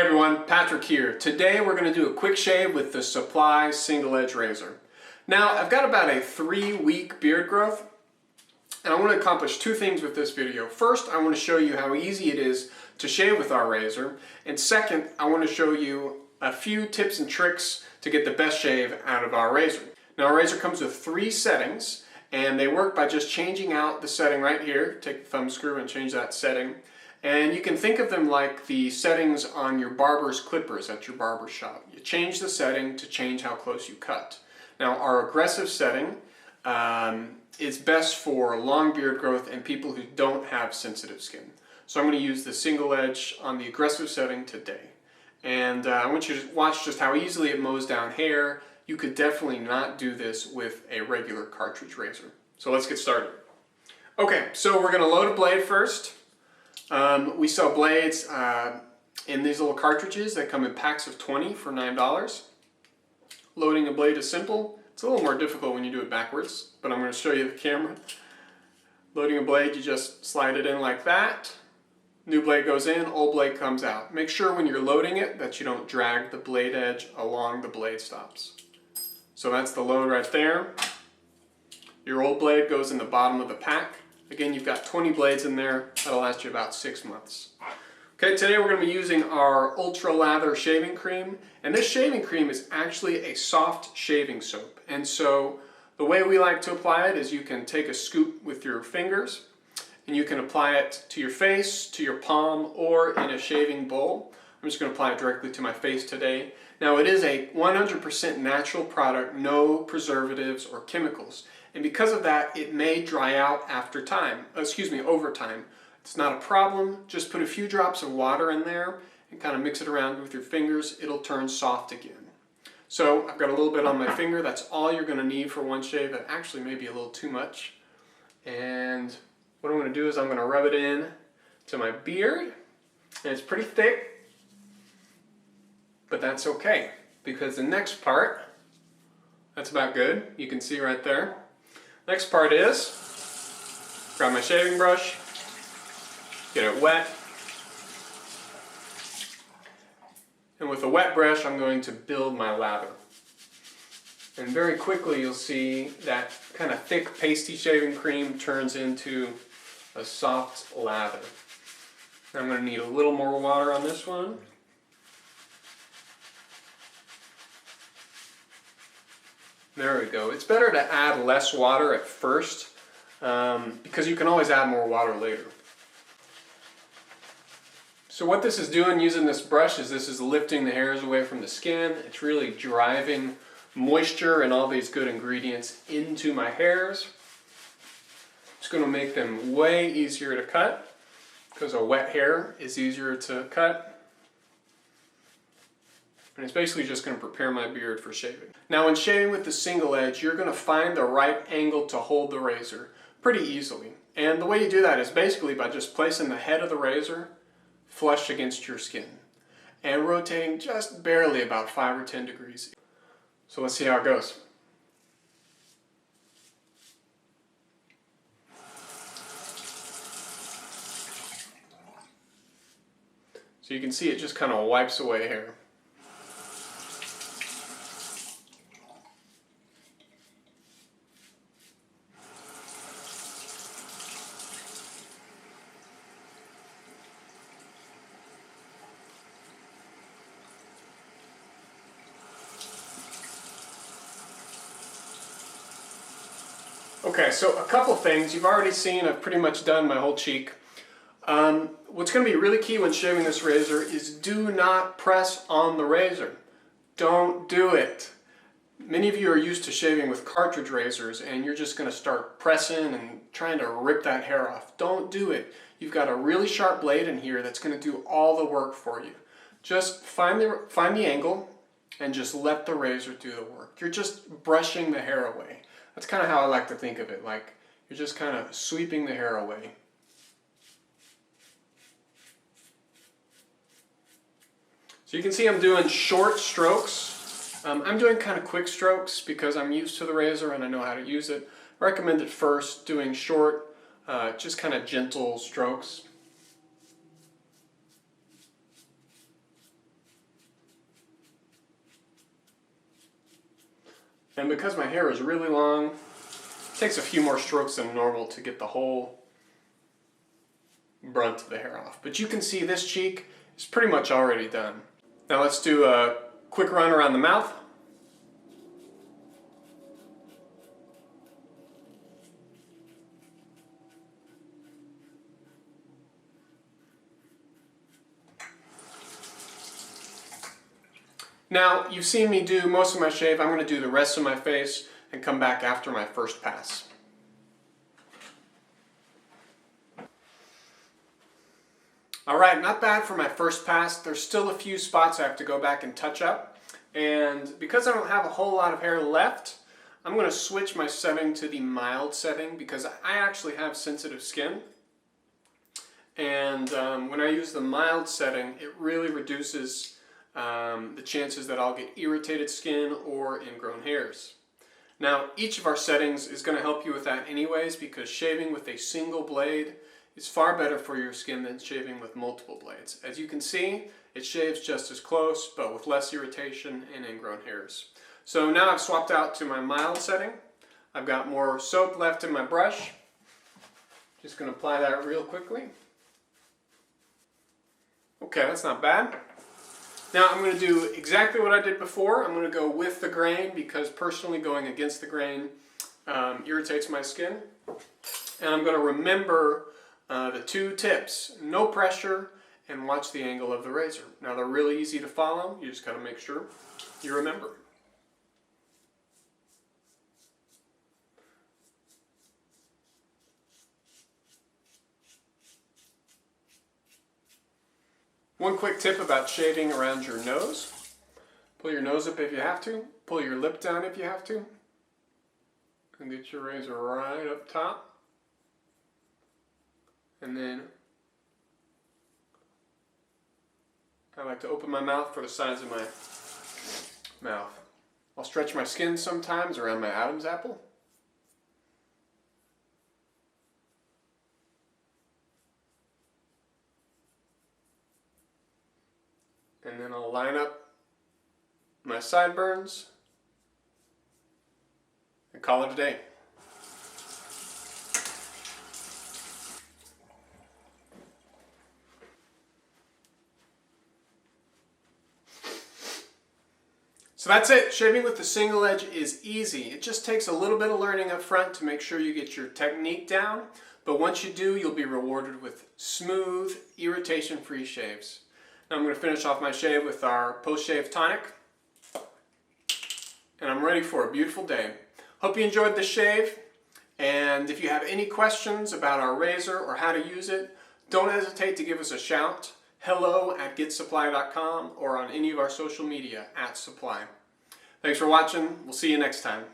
Hey everyone, Patrick here. Today we're going to do a quick shave with the Supply single edge razor. Now I've got about a 3-week beard growth and I want to accomplish two things with this video. First, I want to show you how easy it is to shave with our razor, and second, I want to show you a few tips and tricks to get the best shave out of our razor. Now our razor comes with 3 settings and they work by just changing out the setting right here. Take the thumb screw and change that setting. And you can think of them like the settings on your barber's clippers at your barber shop. You change the setting to change how close you cut. Now our aggressive setting is best for long beard growth and people who don't have sensitive skin. So I'm going to use the single edge on the aggressive setting today. And I want you to watch just how easily it mows down hair. You could definitely not do this with a regular cartridge razor. So let's get started. Okay, so we're going to load a blade first. We sell blades in these little cartridges that come in packs of 20 for $9. Loading a blade is simple. It's a little more difficult when you do it backwards, but I'm going to show you the camera. Loading a blade, you just slide it in like that. New blade goes in, old blade comes out. Make sure when you're loading it that you don't drag the blade edge along the blade stops. So that's the load right there. Your old blade goes in the bottom of the pack. Again, you've got 20 blades in there. That'll last you about 6 months. Okay, today we're going to be using our Ultra Lather shaving cream. And this shaving cream is actually a soft shaving soap. And so the way we like to apply it is you can take a scoop with your fingers and you can apply it to your face, to your palm, or in a shaving bowl. I'm just going to apply it directly to my face today. Now it is a 100% natural product, no preservatives or chemicals. And because of that, it may dry out over time. It's not a problem. Just put a few drops of water in there and kind of mix it around with your fingers. It'll turn soft again. So I've got a little bit on my finger. That's all you're going to need for one shave. That actually may be a little too much. And what I'm going to do is I'm going to rub it in to my beard. And it's pretty thick, but that's okay because the next part, that's about good. You can see right there. Next part is, grab my shaving brush, get it wet, and with a wet brush I'm going to build my lather. And very quickly you'll see that kind of thick pasty shaving cream turns into a soft lather. I'm going to need a little more water on this one. There we go. It's better to add less water at first because you can always add more water later. So what this is doing using this brush is this is lifting the hairs away from the skin. It's really driving moisture and all these good ingredients into my hairs. It's going to make them way easier to cut because a wet hair is easier to cut. And it's basically just going to prepare my beard for shaving. Now when shaving with the single edge, you're going to find the right angle to hold the razor pretty easily. And the way you do that is basically by just placing the head of the razor flush against your skin and rotating just barely about 5 or 10 degrees. So let's see how it goes. So you can see it just kind of wipes away hair. Okay, so a couple things. You've already seen I've pretty much done my whole cheek. What's going to be really key when shaving this razor is do not press on the razor. Don't do it. Many of you are used to shaving with cartridge razors and you're just going to start pressing and trying to rip that hair off. Don't do it. You've got a really sharp blade in here that's going to do all the work for you. Just find the angle and just let the razor do the work. You're just brushing the hair away. That's kind of how I like to think of it, like you're just kind of sweeping the hair away. So you can see I'm doing short strokes. I'm doing kind of quick strokes because I'm used to the razor and I know how to use it. I recommend at first doing short, just kind of gentle strokes. And because my hair is really long, it takes a few more strokes than normal to get the whole brunt of the hair off. But you can see this cheek is pretty much already done. Now let's do a quick run around the mouth. Now, you've seen me do most of my shave. I'm going to do the rest of my face and come back after my first pass. Alright, not bad for my first pass. There's still a few spots I have to go back and touch up. And because I don't have a whole lot of hair left, I'm going to switch my setting to the mild setting because I actually have sensitive skin. And when I use the mild setting, it really reduces the chances that I'll get irritated skin or ingrown hairs. Now, each of our settings is going to help you with that anyways, because shaving with a single blade is far better for your skin than shaving with multiple blades. As you can see, it shaves just as close, but with less irritation and ingrown hairs. So now I've swapped out to my mild setting. I've got more soap left in my brush. Just going to apply that real quickly. Okay, that's not bad. Now I'm going to do exactly what I did before. I'm going to go with the grain because personally going against the grain irritates my skin. And I'm going to remember the two tips: no pressure and watch the angle of the razor. Now they're really easy to follow. You just got to make sure you remember. One quick tip about shaving around your nose. Pull your nose up if you have to. Pull your lip down if you have to. And get your razor right up top. And then I like to open my mouth for the size of my mouth. I'll stretch my skin sometimes around my Adam's apple. And then I'll line up my sideburns and call it a day. So that's it. Shaving with the single edge is easy. It just takes a little bit of learning up front to make sure you get your technique down. But once you do, you'll be rewarded with smooth, irritation-free shaves. Now I'm going to finish off my shave with our post-shave tonic. And I'm ready for a beautiful day. Hope you enjoyed the shave. And if you have any questions about our razor or how to use it, don't hesitate to give us a shout. hello@getsupply.com or on any of our social media @supply. Thanks for watching. We'll see you next time.